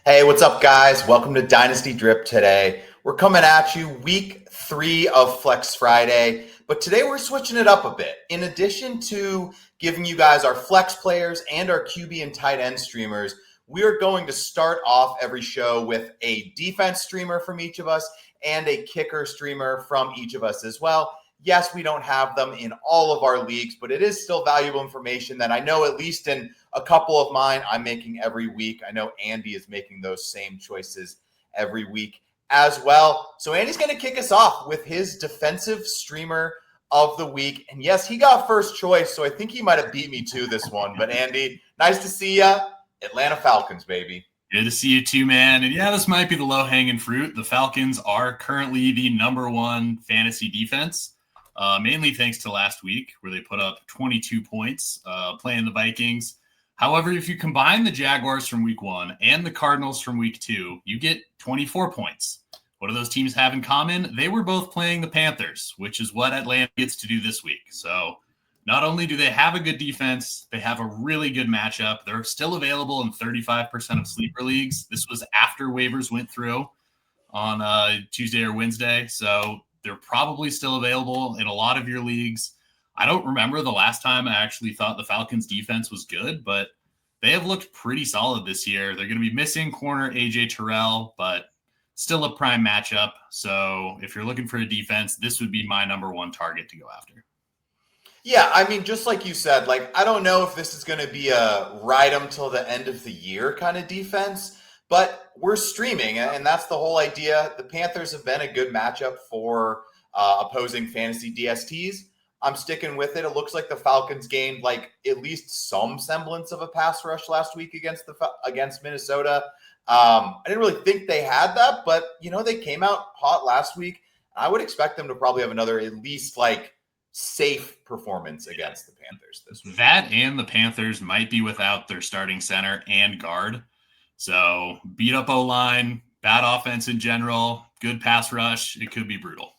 Hey, what's up, guys? Welcome to Dynasty Drip today. We're coming at you week 3 of Flex Friday, but today we're switching it up a bit. In addition to giving you guys our flex players and our QB and tight end streamers, we are going to start off every show with a defense streamer from each of us and a kicker streamer from each of us as well. Yes, we don't have them in all of our leagues, but it is still valuable information that I know, at least in a couple of mine, I'm making every week. I know Andy is making those same choices every week as well. So Andy's going to kick us off with his defensive streamer of the week. And yes, he got first choice, so I think he might have beat me to this one. But Andy, nice to see you. Atlanta Falcons, baby. Good to see you too, man. And yeah, this might be the low-hanging fruit. The Falcons are currently the number one fantasy defense. Mainly thanks to last week where they put up 22 points playing the Vikings. However, if you combine the Jaguars from week 1 and the Cardinals from week 2, you get 24 points. What do those teams have in common? They were both playing the Panthers, which is what Atlanta gets to do this week. So not only do they have a good defense, they have a really good matchup. They're still available in 35% of sleeper leagues. This was after waivers went through on Tuesday or Wednesday. So they're probably still available in a lot of your leagues. I don't remember the last time I actually thought the Falcons defense was good, but they have looked pretty solid this year. They're going to be missing corner AJ Terrell, but still a prime matchup. So if you're looking for a defense, this would be my number one target to go after. Yeah, I mean, just like you said, I don't know if this is going to be a ride them till the end of the year kind of defense, but we're streaming, and that's the whole idea. The Panthers have been a good matchup for opposing fantasy DSTs. I'm sticking with it. It looks like the Falcons gained at least some semblance of a pass rush last week against Minnesota. I didn't really think they had that, but they came out hot last week. I would expect them to probably have another at least safe performance against the Panthers this week. That and the Panthers might be without their starting center and guard. So beat up O-line, bad offense in general, good pass rush. It could be brutal.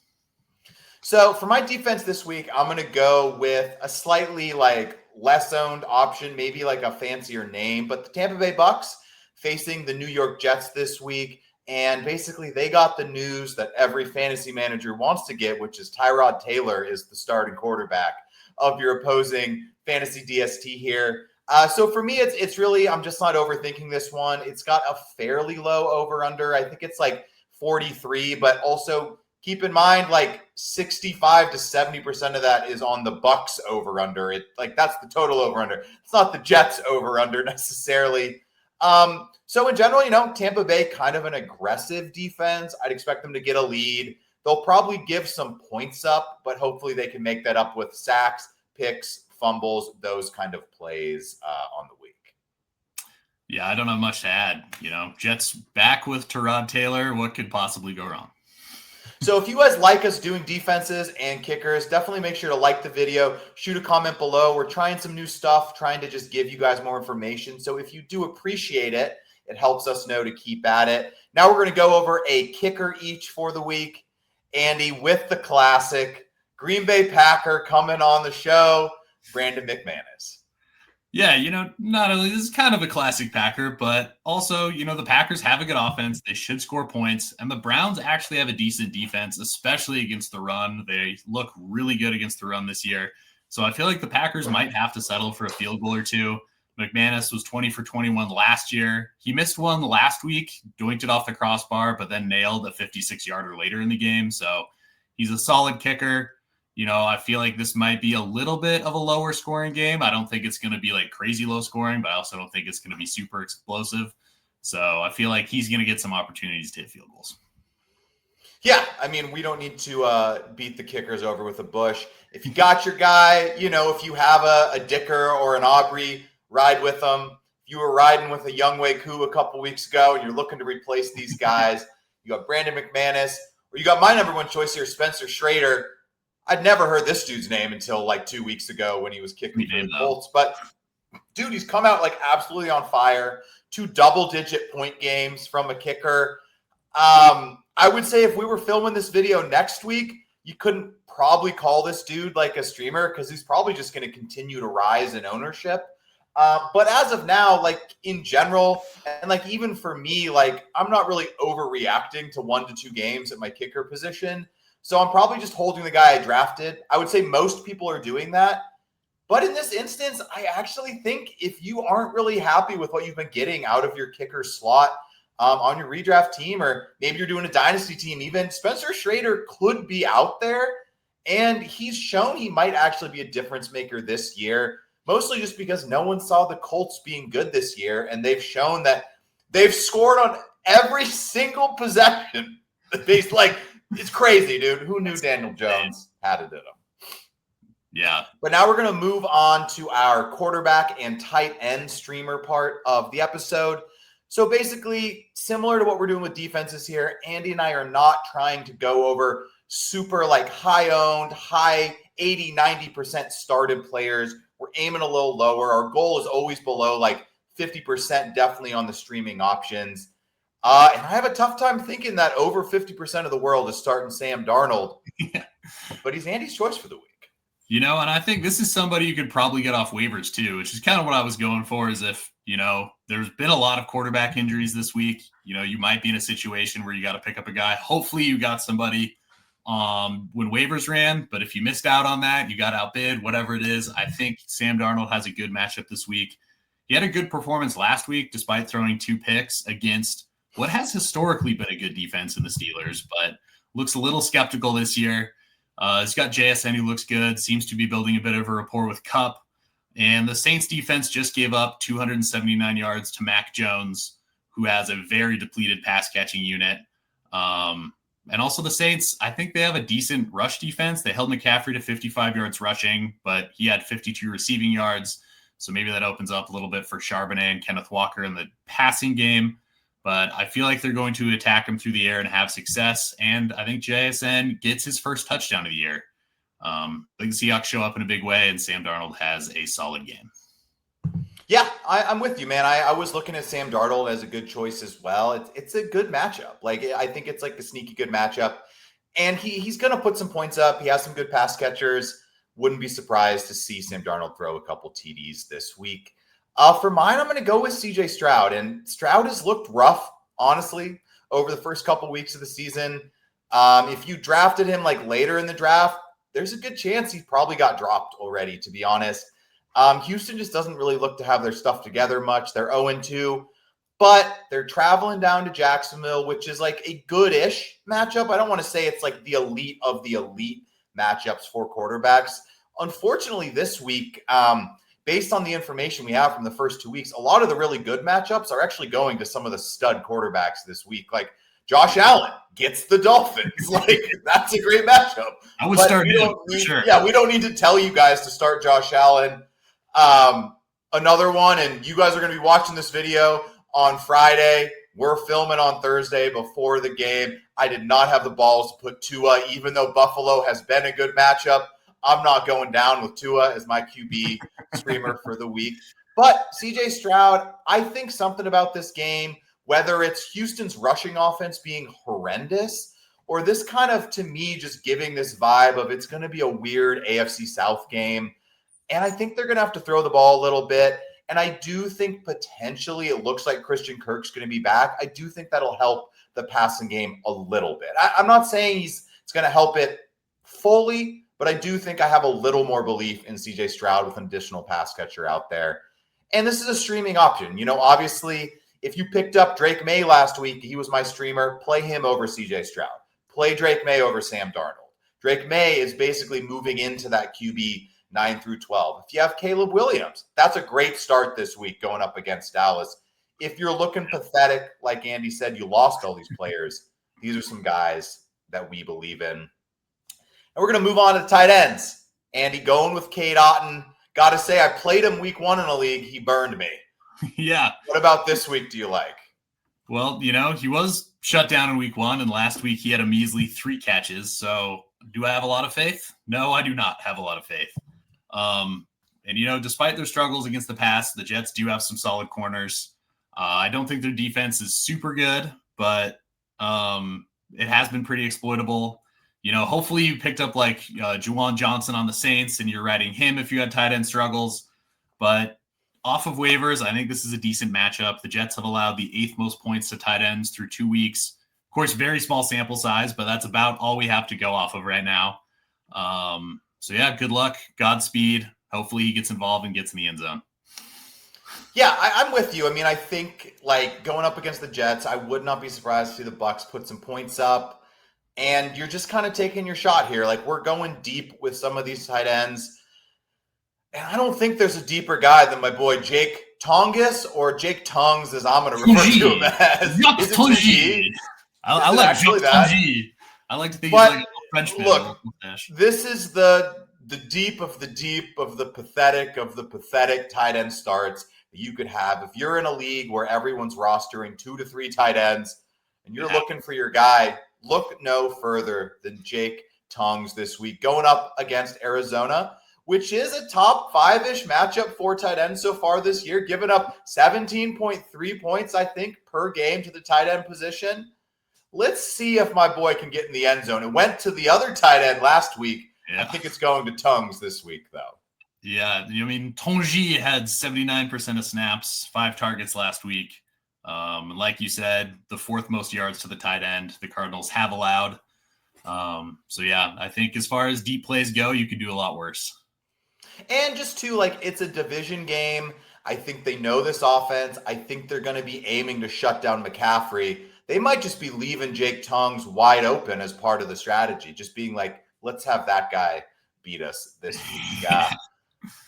So for my defense this week, I'm going to go with a slightly less owned option, maybe a fancier name, but the Tampa Bay Bucks facing the New York Jets this week. And basically they got the news that every fantasy manager wants to get, which is Tyrod Taylor is the starting quarterback of your opposing fantasy DST here. So for me, it's really, I'm just not overthinking this one. It's got a fairly low over under. I think it's 43, but also keep in mind 65 to 70% of that is on the Bucks over under. That's the total over under. It's not the Jets over under necessarily. So in general, Tampa Bay kind of an aggressive defense. I'd expect them to get a lead. They'll probably give some points up, but hopefully they can make that up with sacks, picks, fumbles, those kind of plays on the week. Yeah, I don't have much to add. Jets back with Tyrod Taylor. What could possibly go wrong? So if you guys like us doing defenses and kickers, definitely make sure to like the video, shoot a comment below. We're trying some new stuff, trying to just give you guys more information. So if you do appreciate it, it helps us know to keep at it. Now we're going to go over a kicker each for the week. Andy with the classic Green Bay Packer coming on the show, Brandon McManus. Yeah, not only this is kind of a classic Packer, but also, the Packers have a good offense. They should score points, and the Browns actually have a decent defense, especially against the run. They look really good against the run this year. So I feel like the Packers might have to settle for a field goal or two. McManus was 20 for 21 last year. He missed one last week, doinked it off the crossbar, but then nailed a 56-yarder later in the game. So he's a solid kicker. I feel like this might be a little bit of a lower scoring game. I don't think it's going to be crazy low scoring, but I also don't think it's going to be super explosive. So I feel like he's going to get some opportunities to hit field goals. Yeah, I mean, we don't need to beat the kickers over with a bush. If you got your guy, if you have a Dicker or an Aubrey, ride with them. If you were riding with a Younghoe Koo a couple weeks ago and you're looking to replace these guys, you got Brandon McManus, or you got my number one choice here, Spencer Schrader. I'd never heard this dude's name until 2 weeks ago when he was kicking for the Colts. But, dude, he's come out absolutely on fire. 2 double-digit point games from a kicker. I would say if we were filming this video next week, you couldn't probably call this dude a streamer because he's probably just going to continue to rise in ownership. But as of now, like in general, and like even for me, like I'm not really overreacting to 1 to 2 games at my kicker position. So I'm probably just holding the guy I drafted. I would say most people are doing that. But in this instance, I actually think if you aren't really happy with what you've been getting out of your kicker slot on your redraft team, or maybe you're doing a dynasty team, even Spencer Schrader could be out there. And he's shown he might actually be a difference maker this year, mostly just because no one saw the Colts being good this year. And they've shown that they've scored on every single possession. It's crazy, dude. Who knew Daniel Jones had it in him? Yeah. But now we're going to move on to our quarterback and tight end streamer part of the episode. So basically, similar to what we're doing with defenses here, Andy and I are not trying to go over super like high-owned, high 80, 90% started players. We're aiming a little lower. Our goal is always below like 50% definitely on the streaming options. And I have a tough time thinking that over 50% of the world is starting Sam Darnold. But he's Andy's choice for the week. And I think this is somebody you could probably get off waivers too, which is kind of what I was going for, is if, there's been a lot of quarterback injuries this week. You might be in a situation where you got to pick up a guy. Hopefully you got somebody when waivers ran, but if you missed out on that, you got outbid, whatever it is. I think Sam Darnold has a good matchup this week. He had a good performance last week, despite throwing 2 picks against what has historically been a good defense in the Steelers, but looks a little skeptical this year. He's got JSN who looks good, seems to be building a bit of a rapport with Kupp. And the Saints defense just gave up 279 yards to Mac Jones, who has a very depleted pass catching unit. And also the Saints, I think they have a decent rush defense. They held McCaffrey to 55 yards rushing, but he had 52 receiving yards. So maybe that opens up a little bit for Charbonnet and Kenneth Walker in the passing game. But I feel like they're going to attack him through the air and have success. And I think JSN gets his first touchdown of the year. I think the Seahawks show up in a big way, and Sam Darnold has a solid game. Yeah, I'm with you, man. I was looking at Sam Darnold as a good choice as well. It's a good matchup. Like, I think it's like the sneaky good matchup. And he's going to put some points up. He has some good pass catchers. Wouldn't be surprised to see Sam Darnold throw a couple TDs this week. For mine, I'm going to go with CJ Stroud. And Stroud has looked rough, honestly, over the first couple weeks of the season. If you drafted him like later in the draft, there's a good chance he probably got dropped already, to be honest. Houston just doesn't really look to have their stuff together much. They're 0-2, but they're traveling down to Jacksonville, which is like a good-ish matchup. I don't want to say it's like the elite of the elite matchups for quarterbacks. Unfortunately, this week, based on the information we have from the first 2 weeks, a lot of the really good matchups are actually going to some of the stud quarterbacks this week. Like Josh Allen gets the Dolphins. Like, that's a great matchup. I would start him for sure. Yeah, we don't need to tell you guys to start Josh Allen. Another one, and you guys are going to be watching this video on Friday. We're filming on Thursday before the game. I did not have the balls to put Tua, even though Buffalo has been a good matchup. I'm not going down with Tua as my QB streamer for the week. But CJ Stroud, I think something about this game, whether it's Houston's rushing offense being horrendous, or this kind of, to me, just giving this vibe of it's going to be a weird AFC South game. And I think they're going to have to throw the ball a little bit. And I do think potentially it looks like Christian Kirk's going to be back. I do think that'll help the passing game a little bit. I'm not saying it's going to help it fully, but I do think I have a little more belief in CJ Stroud with an additional pass catcher out there. And this is a streaming option. Obviously, if you picked up Drake May last week, he was my streamer. Play him over CJ Stroud. Play Drake May over Sam Darnold. Drake May is basically moving into that QB 9 through 12. If you have Caleb Williams, that's a great start this week going up against Dallas. If you're looking pathetic, like Andy said, you lost all these players. These are some guys that we believe in. And we're going to move on to the tight ends. Andy going with Cade Otton. Got to say, I played him week 1 in a league. He burned me. Yeah. What about this week do you like? Well, he was shut down in week 1, and last week he had a measly 3 catches. So do I have a lot of faith? No, I do not have a lot of faith. And despite their struggles against the pass, the Jets do have some solid corners. I don't think their defense is super good, but it has been pretty exploitable. Hopefully you picked up like Juwan Johnson on the Saints and you're riding him if you had tight end struggles. But off of waivers, I think this is a decent matchup. The Jets have allowed the 8th most points to tight ends through 2 weeks. Of course, very small sample size, but that's about all we have to go off of right now. So yeah, good luck. Godspeed. Hopefully he gets involved and gets in the end zone. Yeah, I'm with you. I mean, I think like going up against the Jets, I would not be surprised to see the Bucs put some points up. And you're just kind of taking your shot here. Like we're going deep with some of these tight ends. And I don't think there's a deeper guy than my boy Jake Tongus or Jake Tongues, as I'm going to refer to him as. Is it Tunji? I like actually that. I like to think he's like a Frenchman. Look, this is the deep of the deep of the pathetic tight end starts that you could have. If you're in a league where everyone's rostering 2 to 3 tight ends and you're looking for your guy, look no further than Jake Tongues this week, going up against Arizona, which is a top 5-ish matchup for tight ends so far this year, giving up 17.3 points, I think, per game to the tight end position. Let's see if my boy can get in the end zone. It went to the other tight end last week. Yeah. I think it's going to Tongues this week, though. Yeah, I mean, Tunji had 79% of snaps, 5 targets last week. Like you said, the 4th most yards to the tight end the Cardinals have allowed. So yeah, I think as far as deep plays go, you could do a lot worse. And just to like, it's a division game. I think they know this offense. I think they're going to be aiming to shut down McCaffrey. They might just be leaving Jake Tongues wide open as part of the strategy. Just being like, let's have that guy beat us this week. Yeah.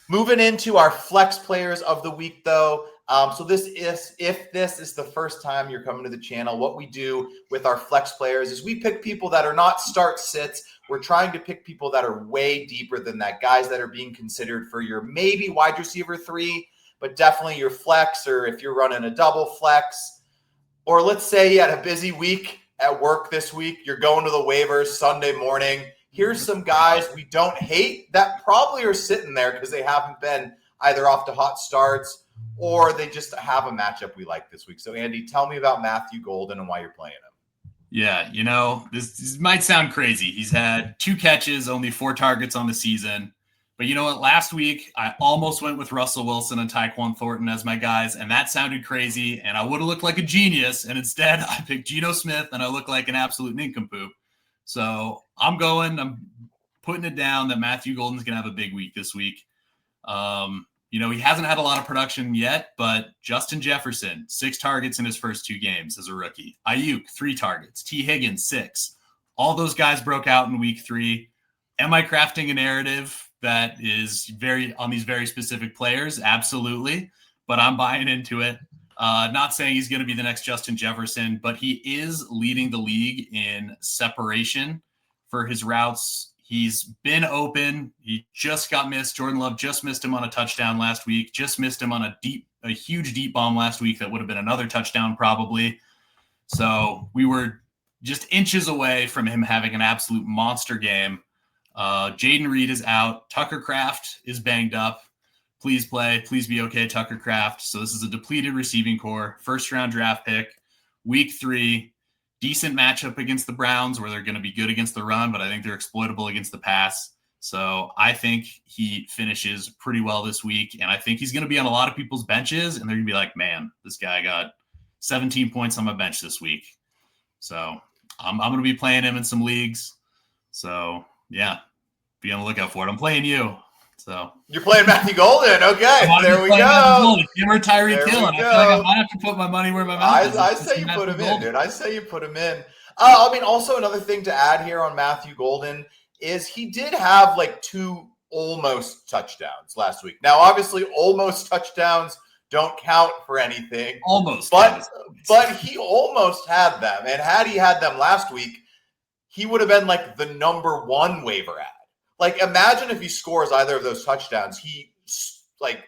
Moving into our flex players of the week, though. So if this is the first time you're coming to the channel, what we do with our flex players is we pick people that are not start sits. We're trying to pick people that are way deeper than that, guys that are being considered for your maybe wide receiver 3, but definitely your flex, or if you're running a double flex. Or let's say you had a busy week at work this week, you're going to the waivers Sunday morning. Here's some guys we don't hate that probably are sitting there because they haven't been either off to hot starts or they just have a matchup we like this week. So, Andy, tell me about Matthew Golden and why you're playing him. Yeah, this might sound crazy. He's had 2 catches, only 4 targets on the season. But you know what? Last week, I almost went with Russell Wilson and Tyquan Thornton as my guys, and that sounded crazy, and I would have looked like a genius, and instead I picked Geno Smith, and I look like an absolute nincompoop. So I'm putting it down that Matthew Golden's going to have a big week this week. He hasn't had a lot of production yet, but Justin Jefferson, 6 targets in his first 2 games as a rookie. Ayuk, 3 targets. T. Higgins, 6. All those guys broke out in week 3. Am I crafting a narrative that is on these very specific players? Absolutely. But I'm buying into it. Not saying he's going to be the next Justin Jefferson, but he is leading the league in separation for his routes. He's been open. He just got missed. Jordan Love just missed him on a touchdown last week. Just missed him on a huge deep bomb last week that would have been another touchdown probably. So we were just inches away from him having an absolute monster game. Jaden Reed is out. Tucker Kraft is banged up. Please play. Please be okay, Tucker Kraft. So this is a depleted receiving core. 1st-round draft pick. Week 3. Decent matchup against the Browns where they're going to be good against the run, but I think they're exploitable against the pass. So I think he finishes pretty well this week, and I think he's going to be on a lot of people's benches, and they're going to be like, man, this guy got 17 points on my bench this week. So I'm going to be playing him in some leagues. So, yeah, be on the lookout for it. I'm playing you. So you're playing Matthew Golden. Okay, there we go. Him or Tyreek Hill. I feel like I might have to put my money where my mouth is. I say you put him in, dude. I say you put him in. Also another thing to add here on Matthew Golden is he did have like 2 almost touchdowns last week. Now, obviously, almost touchdowns don't count for anything. Almost. But he almost had them. And had he had them last week, he would have been like the number 1 waiver ad. Like, imagine if he scores either of those touchdowns, he like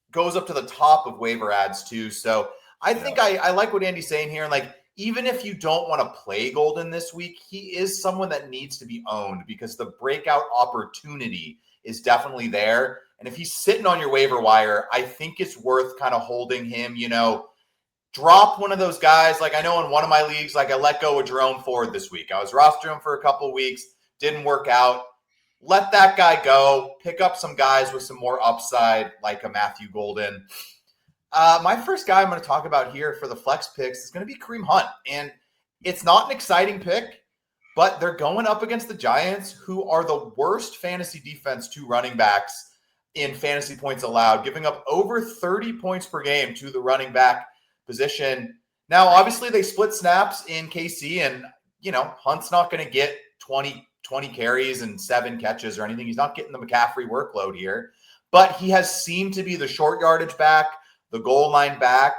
goes up to the top of waiver ads too. So I think I like what Andy's saying here. And like, even if you don't want to play Golden this week, he is someone that needs to be owned because the breakout opportunity is definitely there. And if he's sitting on your waiver wire, I think it's worth kind of holding him, drop one of those guys. Like I know in one of my leagues, like I let go of Jerome Ford this week. I was rostering him for a couple of weeks, didn't work out. Let that guy go. Pick up some guys with some more upside, like a Matthew Golden. My first guy I'm going to talk about here for the flex picks is going to be Kareem Hunt. And it's not an exciting pick, but they're going up against the Giants, who are the worst fantasy defense to running backs in fantasy points allowed, giving up over 30 points per game to the running back position. Now, obviously, they split snaps in KC, and, Hunt's not going to get 20 carries and 7 catches or anything. He's not getting the McCaffrey workload here, but he has seemed to be the short yardage back, the goal line back.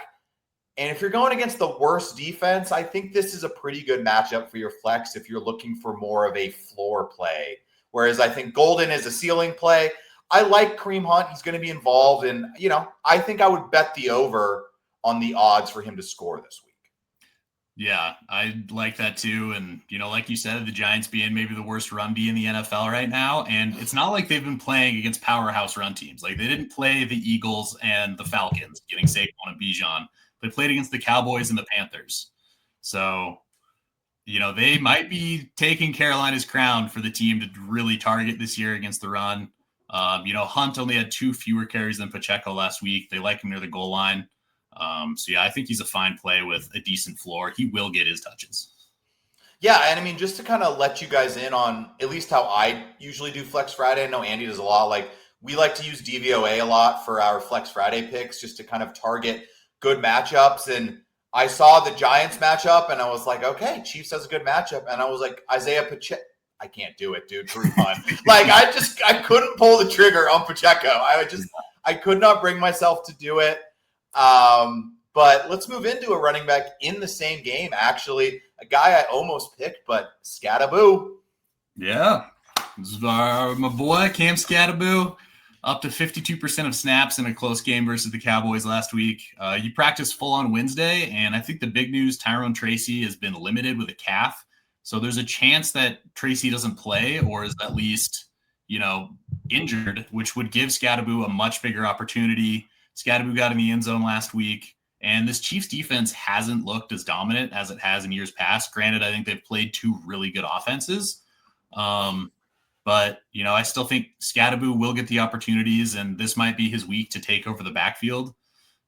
And if you're going against the worst defense, I think this is a pretty good matchup for your flex if you're looking for more of a floor play. Whereas I think Golden is a ceiling play. I like Kareem Hunt. He's going to be involved. And, I think I would bet the over on the odds for him to score this week. Yeah, I like that too. And, like you said, the Giants being maybe the worst run D in the NFL right now. And it's not like they've been playing against powerhouse run teams. Like, they didn't play the Eagles and the Falcons, getting Saquon and Bijan. They played against the Cowboys and the Panthers. So, they might be taking Carolina's crown for the team to really target this year against the run. Hunt only had 2 fewer carries than Pacheco last week. They like him near the goal line. I think he's a fine play with a decent floor. He will get his touches. Yeah, and just to kind of let you guys in on at least how I usually do Flex Friday. I know Andy does a lot. Like, we like to use DVOA a lot for our Flex Friday picks just to kind of target good matchups. And I saw the Giants matchup, and I was like, okay, Chiefs has a good matchup. And I was like, Isaiah Pacheco. I can't do it, dude. Like, I couldn't pull the trigger on Pacheco. I could not bring myself to do it. But let's move into a running back in the same game. Actually, a guy I almost picked, but Scattaboo. Yeah, this is my boy Cam Scattaboo, up to 52% of snaps in a close game versus the Cowboys last week. You practiced full on Wednesday, and I think the big news: Tyrone Tracy has been limited with a calf, so there's a chance that Tracy doesn't play or is at least injured, which would give Scattaboo a much bigger opportunity. Scattaboo got in the end zone last week, and this Chiefs defense hasn't looked as dominant as it has in years past. Granted, I think they've played 2 really good offenses. But, I still think Scattaboo will get the opportunities, and this might be his week to take over the backfield.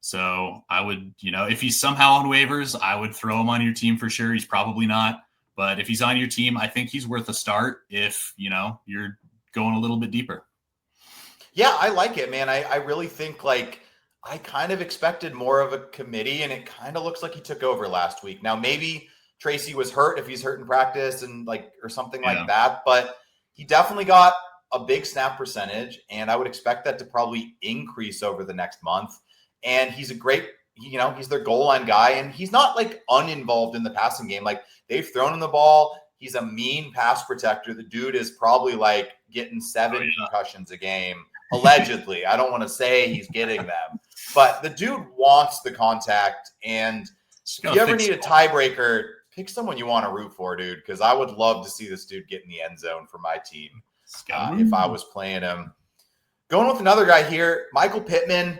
So I would, if he's somehow on waivers, I would throw him on your team for sure. He's probably not. But if he's on your team, I think he's worth a start if, you're going a little bit deeper. Yeah, I like it, man. I really think, I kind of expected more of a committee, and it kind of looks like he took over last week. Now, maybe Tracy was hurt if he's hurt in practice and or something like that, but he definitely got a big snap percentage, and I would expect that to probably increase over the next month. And he's a great, he's their goal line guy, and he's not uninvolved in the passing game. They've thrown him the ball. He's a mean pass protector. The dude is probably getting 7 concussions a game, allegedly. I don't want to say he's getting them. But the dude wants the contact, and if you ever need a tiebreaker, pick someone you want to root for, dude, because I would love to see this dude get in the end zone for my team if I was playing him. Going with another guy here, Michael Pittman.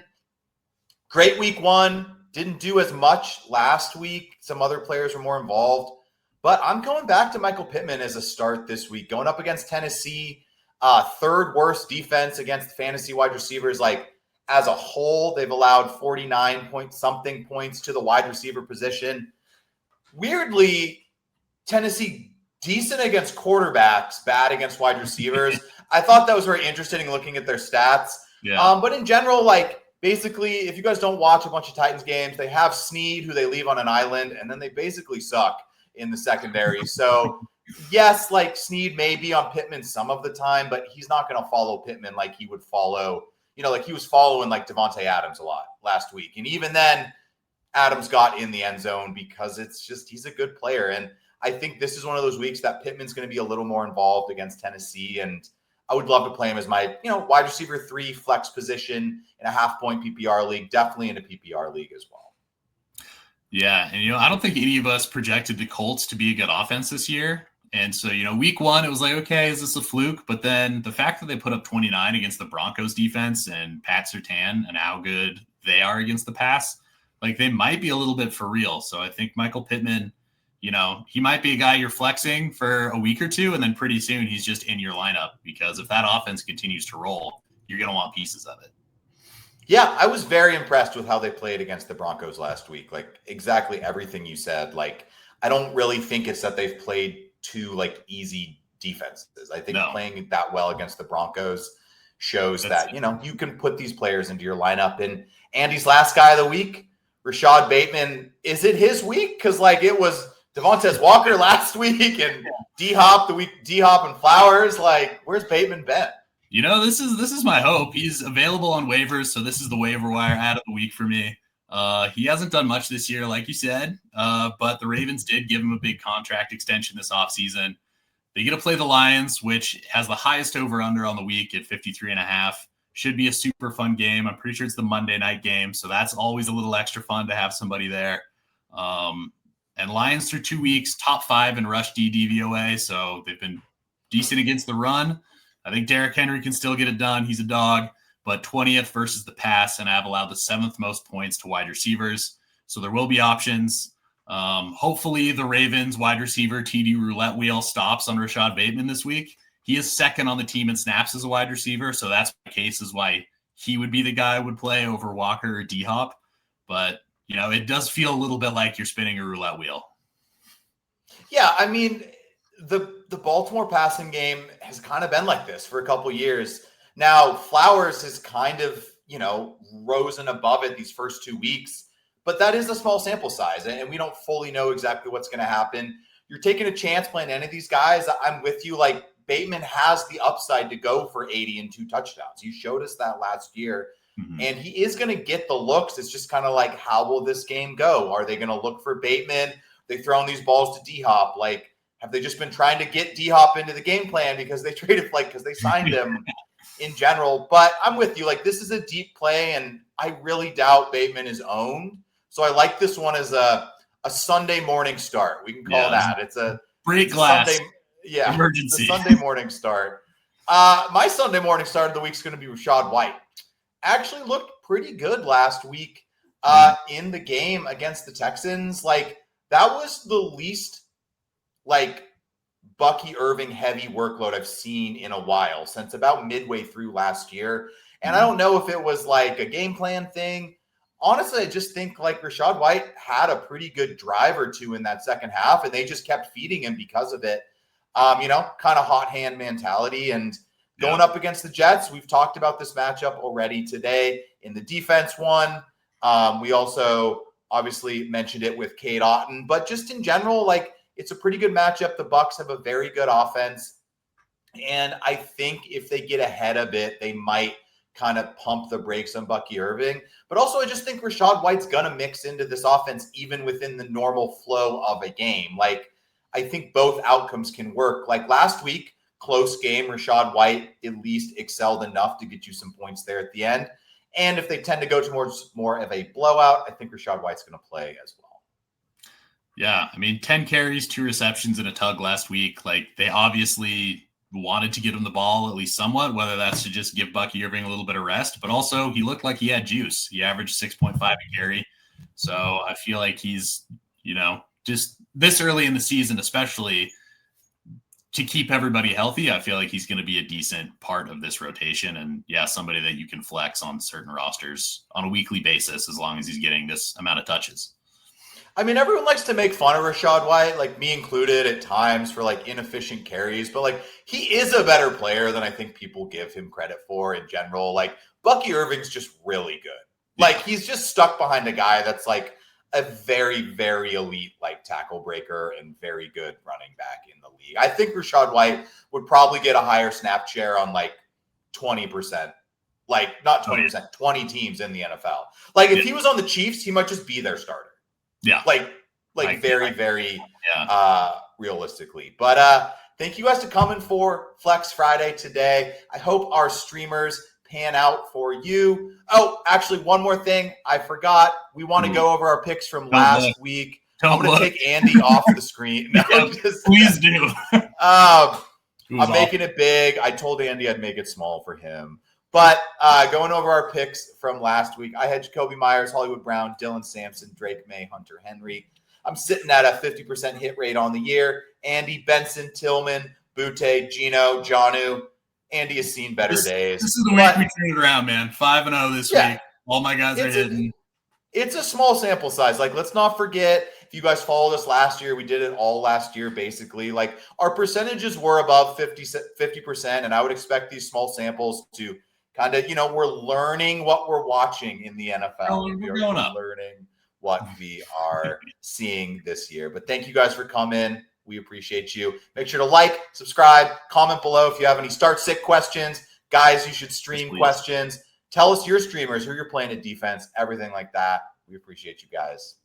Great week 1. Didn't do as much last week. Some other players were more involved. But I'm going back to Michael Pittman as a start this week. Going up against Tennessee, 3rd worst defense against fantasy wide receivers. As a whole, they've allowed 49-point-something points to the wide receiver position. Weirdly, Tennessee decent against quarterbacks, bad against wide receivers. I thought that was very interesting looking at their stats. Yeah. But in general, basically, if you guys don't watch a bunch of Titans games, they have Snead, who they leave on an island, and then they basically suck in the secondary. So, yes, Snead may be on Pittman some of the time, but he's not going to follow Pittman like he would follow – he was following Devontae Adams a lot last week. And even then, Adams got in the end zone because he's a good player. And I think this is one of those weeks that Pittman's going to be a little more involved against Tennessee. And I would love to play him as my, wide receiver 3 flex position in a half-point PPR league, definitely in a PPR league as well. Yeah. And, I don't think any of us projected the Colts to be a good offense this year. And so, week 1, it was okay, is this a fluke? But then the fact that they put up 29 against the Broncos defense and Pat Surtain and how good they are against the pass, they might be a little bit for real. So I think Michael Pittman, he might be a guy you're flexing for a week or 2, and then pretty soon he's just in your lineup, because if that offense continues to roll, you're going to want pieces of it. Yeah, I was very impressed with how they played against the Broncos last week. Like exactly everything you said. Like I don't really think it's that they've played two like easy defenses. I think No, playing that well against the Broncos shows that's that, you can put these players into your lineup. And Andy's last guy of the week, Rashad Bateman, is it his week? Because like it was Devontae Walker last week and D-Hop the week, D-Hop and Flowers. Like where's Bateman been? This is my hope. He's available on waivers, so this is the waiver wire ad of the week for me. He hasn't done much this year, like you said, but the Ravens did give him a big contract extension this offseason. They get to play the Lions, which has the highest over-under on the week at 53.5. Should be a super fun game. I'm pretty sure it's the Monday night game, so that's always a little extra fun to have somebody there. And Lions through 2 weeks, top 5 in rush DVOA, so they've been decent against the run. I think Derrick Henry can still get it done. He's a dog, but 20th versus the pass, and I've allowed the 7th most points to wide receivers. So there will be options. Hopefully the Ravens wide receiver TD roulette wheel stops on Rashad Bateman this week. He is second on the team in snaps as a wide receiver, so that's the case is why he would be the guy I would play over Walker or D-Hop. But, it does feel a little bit like you're spinning a roulette wheel. Yeah, I mean, the Baltimore passing game has kind of been like this for a couple years. Now, Flowers has kind of, risen above it these first 2 weeks, but that is a small sample size, and we don't fully know exactly what's going to happen. You're taking a chance playing any of these guys. I'm with you. Like, Bateman has the upside to go for 80 and 2 touchdowns. You showed us that last year, and he is going to get the looks. It's just kind of like, how will this game go? Are they going to look for Bateman? They throwing these balls to D-Hop? Like, have they just been trying to get D-Hop into the game plan because they traded, because they signed him in general? But I'm with you. Like, this is a deep play, and I really doubt Bateman is owned. So I like this one as a Sunday morning start. We can call that. It's a break glass. Sunday, emergency. It's a Sunday morning start. My Sunday morning start of the week is going to be Rachaad White. Actually looked pretty good last week in the game against the Texans. Like, that was the least Bucky Irving heavy workload I've seen in a while, since about midway through last year. And I don't know if it was like a game plan thing. Honestly, I just think Rachaad White had a pretty good drive or two in that second half, and they just kept feeding him because of it. Kind of hot hand mentality. And going up against the Jets, we've talked about this matchup already today in the defense one. We also obviously mentioned it with Cade Otton, but just in general, it's a pretty good matchup. The Bucs have a very good offense. And I think if they get ahead a bit, they might kind of pump the brakes on Bucky Irving. But also, I just think Rachaad White's going to mix into this offense even within the normal flow of a game. I think both outcomes can work. Last week, close game, Rachaad White at least excelled enough to get you some points there at the end. And if they tend to go towards more of a blowout, I think Rachaad White's going to play as well. Yeah, 10 carries, 2 receptions, and a tug last week. They obviously wanted to get him the ball at least somewhat, whether that's to just give Bucky Irving a little bit of rest, but also he looked like he had juice. He averaged 6.5 a carry. So I feel like he's, just this early in the season, especially to keep everybody healthy, I feel like he's going to be a decent part of this rotation. And somebody that you can flex on certain rosters on a weekly basis, as long as he's getting this amount of touches. Everyone likes to make fun of Rachaad White, me included at times, for inefficient carries, but he is a better player than I think people give him credit for in general. Bucky Irving's just really good. He's just stuck behind a guy that's a very, very elite tackle breaker and very good running back in the league. I think Rachaad White would probably get a higher snap share on 20%. Not 20%, 20 teams in the NFL. If he was on the Chiefs, he might just be their starter. Yeah. Very realistically. But thank you guys for coming for Flex Friday today. I hope our streamers pan out for you. Oh, actually, one more thing. I forgot. We want to go over our picks from last week. I'm going to take Andy off the screen. No, please do. I'm making it big. I told Andy I'd make it small for him. But going over our picks from last week, I had Jacoby Myers, Hollywood Brown, Dylan Sampson, Drake May, Hunter Henry. I'm sitting at a 50% hit rate on the year. Andy, Benson, Tillman, Butte, Gino, Jonnu. Andy has seen better days. This is the week we turned it around, man. 5-0 this week. All my guys are hitting. It's a small sample size. Like, let's not forget, if you guys followed us last year, we did it all last year, basically. Like, our percentages were above 50%, and I would expect these small samples to kind of, we're learning what we're watching in the NFL. We're going up. Learning what we are seeing this year. But thank you guys for coming. We appreciate you. Make sure to like, subscribe, comment below if you have any start sit questions. Guys, you should stream questions. Tell us your streamers, who you're playing at defense, everything like that. We appreciate you guys.